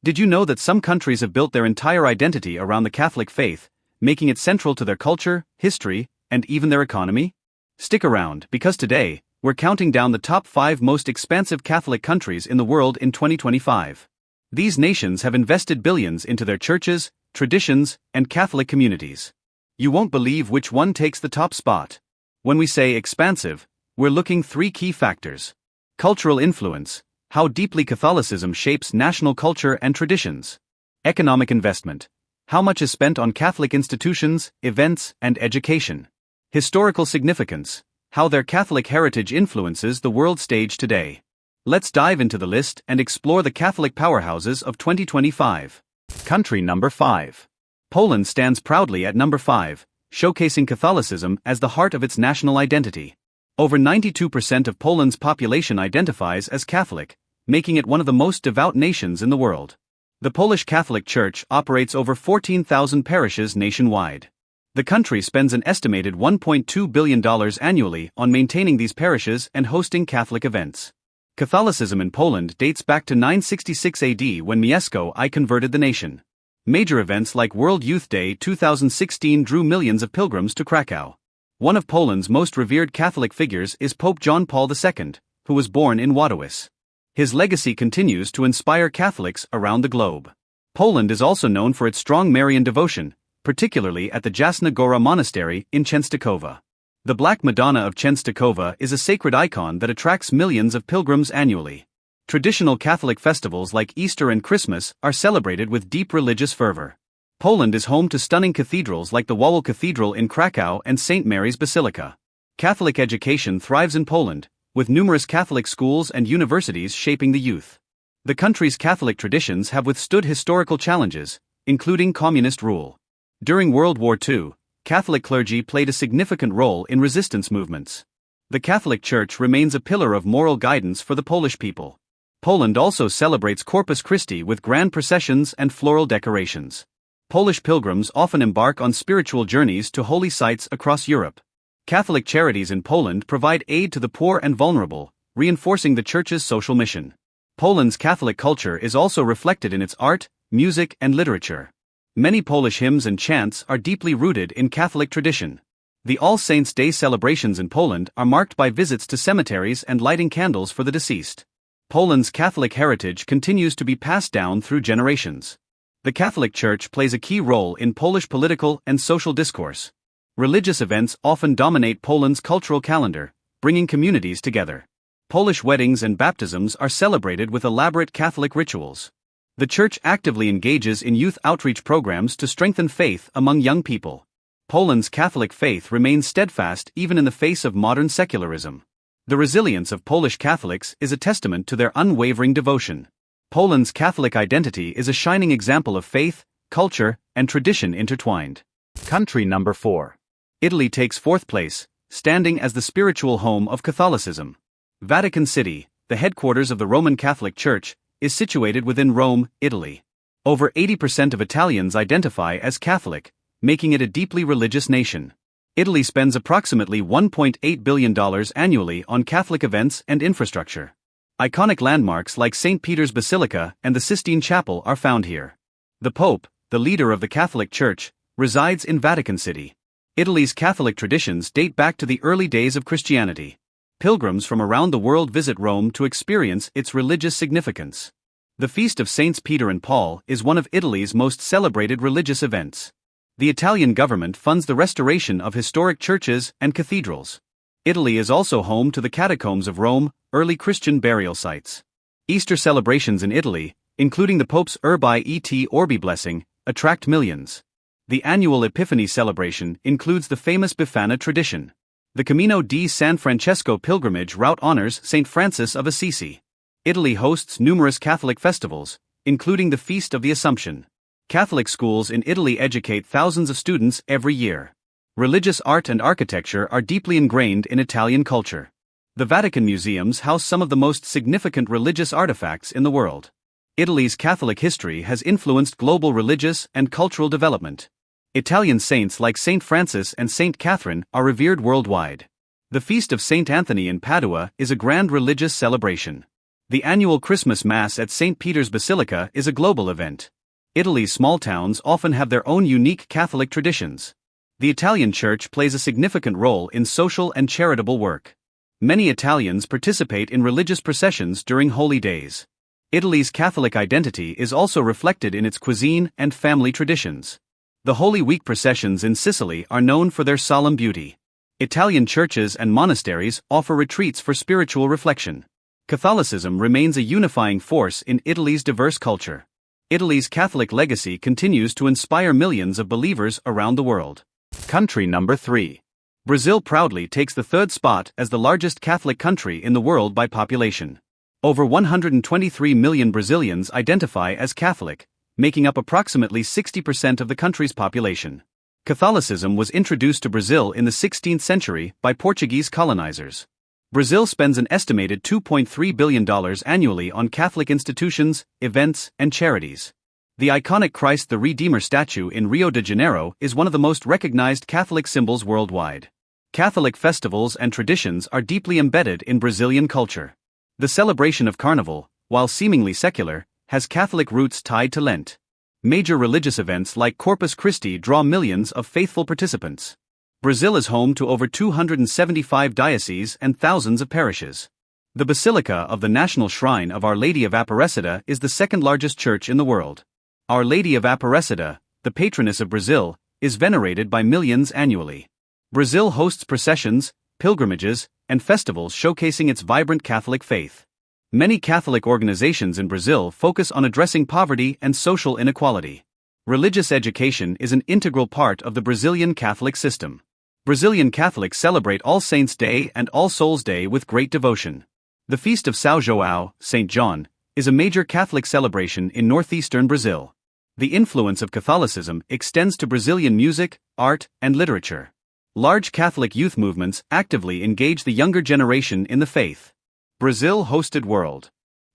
Did you know that some countries have built their entire identity around the Catholic faith, making it central to their culture, history, and even their economy? Stick around, because today, we're counting down the top 5 most expansive Catholic countries in the world in 2025. These nations have invested billions into their churches, traditions, and Catholic communities. You won't believe which one takes the top spot. When we say expansive, we're looking 3 key factors. Cultural influence, how deeply Catholicism shapes national culture and traditions. Economic investment, how much is spent on Catholic institutions, events, and education. Historical significance, how their Catholic heritage influences the world stage today. Let's dive into the list and explore the Catholic powerhouses of 2025. Country number 5. Poland stands proudly at number 5, showcasing Catholicism as the heart of its national identity. Over 92% of Poland's population identifies as Catholic, making it one of the most devout nations in the world. The Polish Catholic Church operates over 14,000 parishes nationwide. The country spends an estimated $1.2 billion annually on maintaining these parishes and hosting Catholic events. Catholicism in Poland dates back to 966 AD when Mieszko I converted the nation. Major events like World Youth Day 2016 drew millions of pilgrims to Krakow. One of Poland's most revered Catholic figures is Pope John Paul II, who was born in Wadowice. His legacy continues to inspire Catholics around the globe. Poland is also known for its strong Marian devotion, particularly at the Jasna Góra Monastery in Częstochowa. The Black Madonna of Częstochowa is a sacred icon that attracts millions of pilgrims annually. Traditional Catholic festivals like Easter and Christmas are celebrated with deep religious fervor. Poland is home to stunning cathedrals like the Wawel Cathedral in Krakow and St. Mary's Basilica. Catholic education thrives in Poland, with numerous Catholic schools and universities shaping the youth. The country's Catholic traditions have withstood historical challenges, including communist rule. During World War II, Catholic clergy played a significant role in resistance movements. The Catholic Church remains a pillar of moral guidance for the Polish people. Poland also celebrates Corpus Christi with grand processions and floral decorations. Polish pilgrims often embark on spiritual journeys to holy sites across Europe. Catholic charities in Poland provide aid to the poor and vulnerable, reinforcing the Church's social mission. Poland's Catholic culture is also reflected in its art, music, and literature. Many Polish hymns and chants are deeply rooted in Catholic tradition. The All Saints' Day celebrations in Poland are marked by visits to cemeteries and lighting candles for the deceased. Poland's Catholic heritage continues to be passed down through generations. The Catholic Church plays a key role in Polish political and social discourse. Religious events often dominate Poland's cultural calendar, bringing communities together. Polish weddings and baptisms are celebrated with elaborate Catholic rituals. The Church actively engages in youth outreach programs to strengthen faith among young people. Poland's Catholic faith remains steadfast even in the face of modern secularism. The resilience of Polish Catholics is a testament to their unwavering devotion. Poland's Catholic identity is a shining example of faith, culture, and tradition intertwined. Country number 4. Italy takes 4th place, standing as the spiritual home of Catholicism. Vatican City, the headquarters of the Roman Catholic Church, is situated within Rome, Italy. Over 80% of Italians identify as Catholic, making it a deeply religious nation. Italy spends approximately $1.8 billion annually on Catholic events and infrastructure. Iconic landmarks like St. Peter's Basilica and the Sistine Chapel are found here. The Pope, the leader of the Catholic Church, resides in Vatican City. Italy's Catholic traditions date back to the early days of Christianity. Pilgrims from around the world visit Rome to experience its religious significance. The Feast of Saints Peter and Paul is one of Italy's most celebrated religious events. The Italian government funds the restoration of historic churches and cathedrals. Italy is also home to the catacombs of Rome, early Christian burial sites. Easter celebrations in Italy, including the Pope's Urbi et Orbi blessing, attract millions. The annual Epiphany celebration includes the famous Befana tradition. The Camino di San Francesco pilgrimage route honors St. Francis of Assisi. Italy hosts numerous Catholic festivals, including the Feast of the Assumption. Catholic schools in Italy educate thousands of students every year. Religious art and architecture are deeply ingrained in Italian culture. The Vatican museums house some of the most significant religious artifacts in the world. Italy's Catholic history has influenced global religious and cultural development. Italian saints like Saint Francis and Saint Catherine are revered worldwide. The Feast of Saint Anthony in Padua is a grand religious celebration. The annual Christmas Mass at St. Peter's Basilica is a global event. Italy's small towns often have their own unique Catholic traditions. The Italian Church plays a significant role in social and charitable work. Many Italians participate in religious processions during holy days. Italy's Catholic identity is also reflected in its cuisine and family traditions. The Holy Week processions in Sicily are known for their solemn beauty. Italian churches and monasteries offer retreats for spiritual reflection. Catholicism remains a unifying force in Italy's diverse culture. Italy's Catholic legacy continues to inspire millions of believers around the world. Country number 3. Brazil proudly takes the third spot as the largest Catholic country in the world by population. Over 123 million Brazilians identify as Catholic, making up approximately 60% of the country's population. Catholicism was introduced to Brazil in the 16th century by Portuguese colonizers. Brazil spends an estimated $2.3 billion annually on Catholic institutions, events, and charities. The iconic Christ the Redeemer statue in Rio de Janeiro is one of the most recognized Catholic symbols worldwide. Catholic festivals and traditions are deeply embedded in Brazilian culture. The celebration of Carnival, while seemingly secular, has Catholic roots tied to Lent. Major religious events like Corpus Christi draw millions of faithful participants. Brazil is home to over 275 dioceses and thousands of parishes. The Basilica of the National Shrine of Our Lady of Aparecida is the second largest church in the world. Our Lady of Aparecida, the patroness of Brazil, is venerated by millions annually. Brazil hosts processions, pilgrimages, and festivals showcasing its vibrant Catholic faith. Many Catholic organizations in Brazil focus on addressing poverty and social inequality. Religious education is an integral part of the Brazilian Catholic system. Brazilian Catholics celebrate All Saints' Day and All Souls' Day with great devotion. The Feast of São João, St. John, is a major Catholic celebration in northeastern Brazil. The influence of Catholicism extends to Brazilian music, art, and literature. Large Catholic youth movements actively engage the younger generation in the faith. Brazil hosted World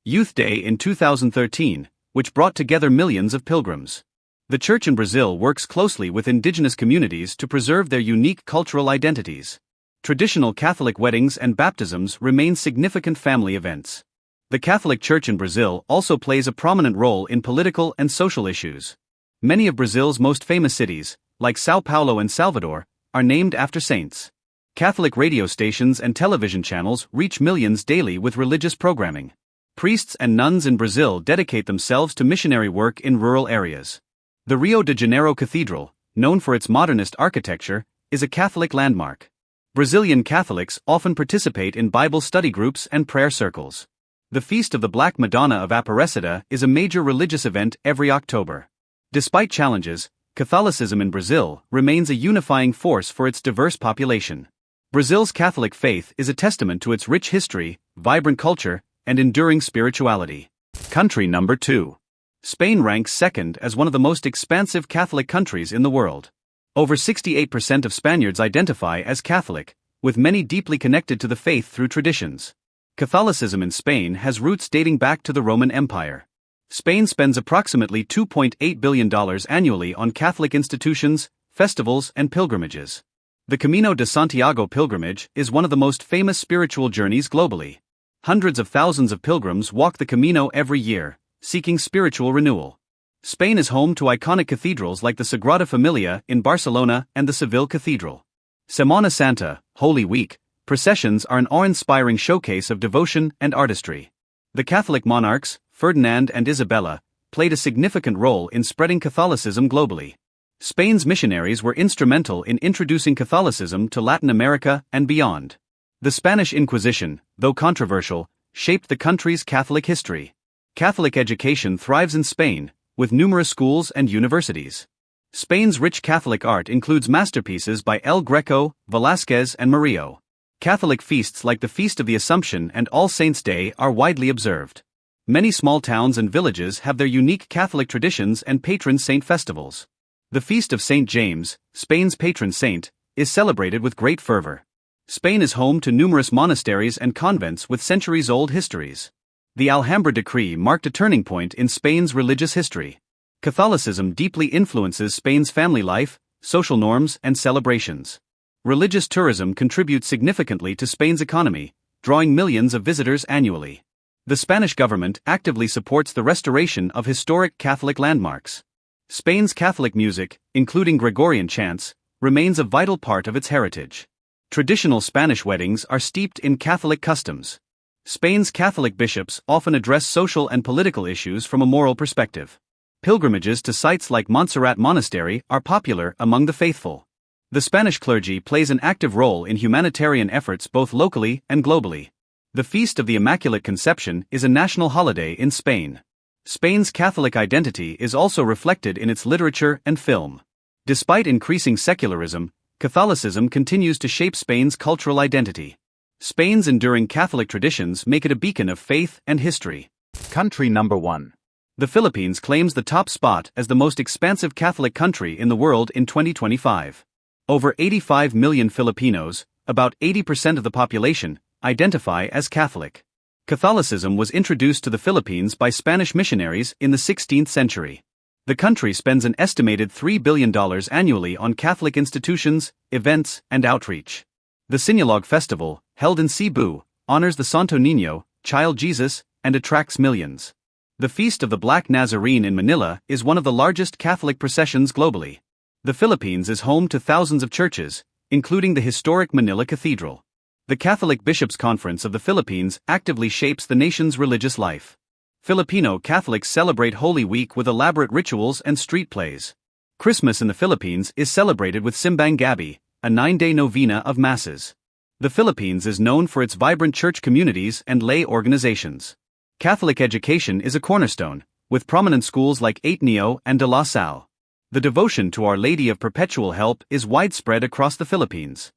Youth Day in 2013, which brought together millions of pilgrims. The Church in Brazil works closely with indigenous communities to preserve their unique cultural identities. Traditional Catholic weddings and baptisms remain significant family events. The Catholic Church in Brazil also plays a prominent role in political and social issues. Many of Brazil's most famous cities, like São Paulo and Salvador, are named after saints. Catholic radio stations and television channels reach millions daily with religious programming. Priests and nuns in Brazil dedicate themselves to missionary work in rural areas. The Rio de Janeiro Cathedral, known for its modernist architecture, is a Catholic landmark. Brazilian Catholics often participate in Bible study groups and prayer circles. The Feast of the Black Madonna of Aparecida is a major religious event every October. Despite challenges, Catholicism in Brazil remains a unifying force for its diverse population. Brazil's Catholic faith is a testament to its rich history, vibrant culture, and enduring spirituality. Country number 2. Spain ranks second as one of the most expansive Catholic countries in the world. Over 68% of Spaniards identify as Catholic, with many deeply connected to the faith through traditions. Catholicism in Spain has roots dating back to the Roman Empire. Spain spends approximately $2.8 billion annually on Catholic institutions, festivals, and pilgrimages. The Camino de Santiago pilgrimage is one of the most famous spiritual journeys globally. Hundreds of thousands of pilgrims walk the Camino every year, seeking spiritual renewal. Spain is home to iconic cathedrals like the Sagrada Familia in Barcelona and the Seville Cathedral. Semana Santa, Holy Week, processions are an awe-inspiring showcase of devotion and artistry. The Catholic monarchs, Ferdinand and Isabella, played a significant role in spreading Catholicism globally. Spain's missionaries were instrumental in introducing Catholicism to Latin America and beyond. The Spanish Inquisition, though controversial, shaped the country's Catholic history. Catholic education thrives in Spain, with numerous schools and universities. Spain's rich Catholic art includes masterpieces by El Greco, Velázquez, and Murillo. Catholic feasts like the Feast of the Assumption and All Saints' Day are widely observed. Many small towns and villages have their unique Catholic traditions and patron saint festivals. The Feast of St. James, Spain's patron saint, is celebrated with great fervor. Spain is home to numerous monasteries and convents with centuries-old histories. The Alhambra Decree marked a turning point in Spain's religious history. Catholicism deeply influences Spain's family life, social norms, and celebrations. Religious tourism contributes significantly to Spain's economy, drawing millions of visitors annually. The Spanish government actively supports the restoration of historic Catholic landmarks. Spain's Catholic music, including Gregorian chants, remains a vital part of its heritage. Traditional Spanish weddings are steeped in Catholic customs. Spain's Catholic bishops often address social and political issues from a moral perspective. Pilgrimages to sites like Montserrat Monastery are popular among the faithful. The Spanish clergy plays an active role in humanitarian efforts both locally and globally. The Feast of the Immaculate Conception is a national holiday in Spain. Spain's Catholic identity is also reflected in its literature and film. Despite increasing secularism, Catholicism continues to shape Spain's cultural identity. Spain's enduring Catholic traditions make it a beacon of faith and history. Country number 1. The Philippines claims the top spot as the most expansive Catholic country in the world in 2025. Over 85 million Filipinos, about 80% of the population, identify as Catholic. Catholicism was introduced to the Philippines by Spanish missionaries in the 16th century. The country spends an estimated $3 billion annually on Catholic institutions, events, and outreach. The Sinulog Festival, held in Cebu, honors the Santo Niño, Child Jesus, and attracts millions. The Feast of the Black Nazarene in Manila is one of the largest Catholic processions globally. The Philippines is home to thousands of churches, including the historic Manila Cathedral. The Catholic Bishops' Conference of the Philippines actively shapes the nation's religious life. Filipino Catholics celebrate Holy Week with elaborate rituals and street plays. Christmas in the Philippines is celebrated with Simbang Gabi, a 9-day novena of masses. The Philippines is known for its vibrant church communities and lay organizations. Catholic education is a cornerstone, with prominent schools like Ateneo and De La Salle. The devotion to Our Lady of Perpetual Help is widespread across the Philippines.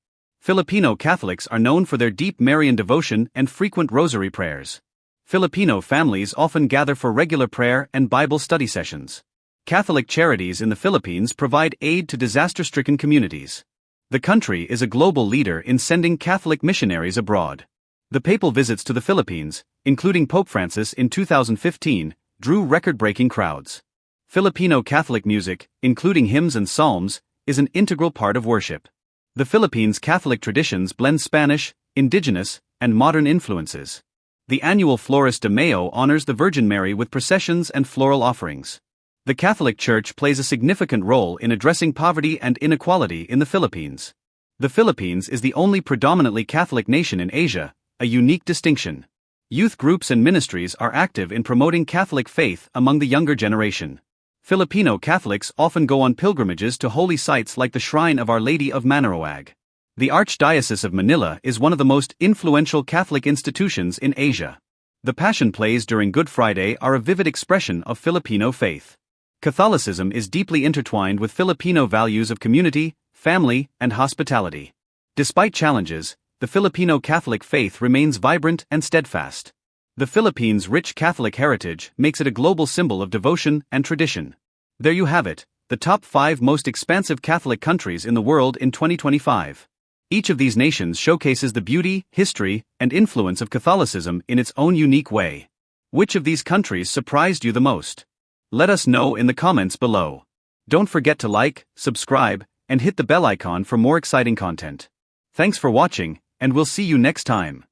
Filipino Catholics are known for their deep Marian devotion and frequent rosary prayers. Filipino families often gather for regular prayer and Bible study sessions. Catholic charities in the Philippines provide aid to disaster-stricken communities. The country is a global leader in sending Catholic missionaries abroad. The papal visits to the Philippines, including Pope Francis in 2015, drew record-breaking crowds. Filipino Catholic music, including hymns and psalms, is an integral part of worship. The Philippines' Catholic traditions blend Spanish, indigenous, and modern influences. The annual Flores de Mayo honors the Virgin Mary with processions and floral offerings. The Catholic Church plays a significant role in addressing poverty and inequality in the Philippines. The Philippines is the only predominantly Catholic nation in Asia, a unique distinction. Youth groups and ministries are active in promoting Catholic faith among the younger generation. Filipino Catholics often go on pilgrimages to holy sites like the Shrine of Our Lady of Manaroag. The Archdiocese of Manila is one of the most influential Catholic institutions in Asia. The Passion plays during Good Friday are a vivid expression of Filipino faith. Catholicism is deeply intertwined with Filipino values of community, family, and hospitality. Despite challenges, the Filipino Catholic faith remains vibrant and steadfast. The Philippines' rich Catholic heritage makes it a global symbol of devotion and tradition. There you have it, the top 5 most expansive Catholic countries in the world in 2025. Each of these nations showcases the beauty, history, and influence of Catholicism in its own unique way. Which of these countries surprised you the most? Let us know in the comments below. Don't forget to like, subscribe, and hit the bell icon for more exciting content. Thanks for watching, and we'll see you next time.